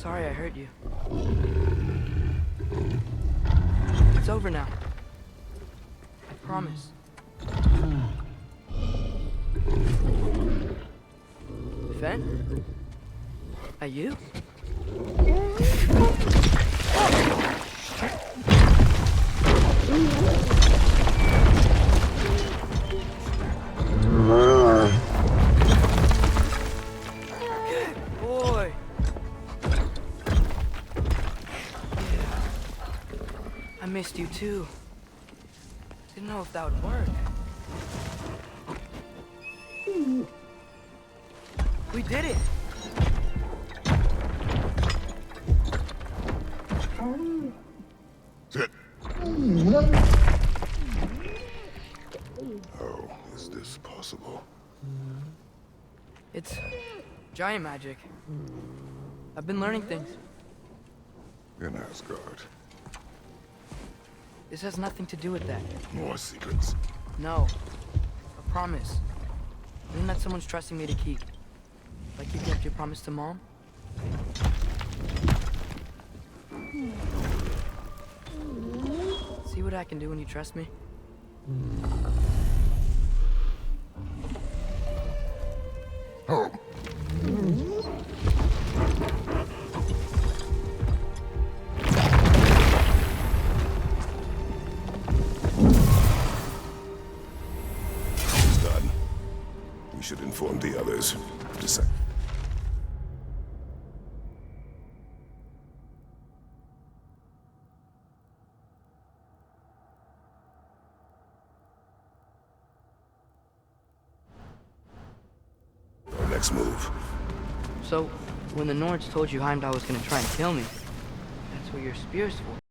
sorry I hurt you. It's over now. I promise. Fen? Are you? Good boy. Yeah. I missed you too. Didn't know if that would work. We did it! Sit. How is this possible? It's giant magic. I've been learning things. In Asgard. This has nothing to do with that. More secrets. No. A promise. Something that someone's trusting me to keep. Like you kept your promise to Mom? See what I can do when you trust me? Home. It's done. We should inform the others. Just a sec. Our next move. So, when the Nords told you Heimdall was gonna try and kill me, that's what your spear's for.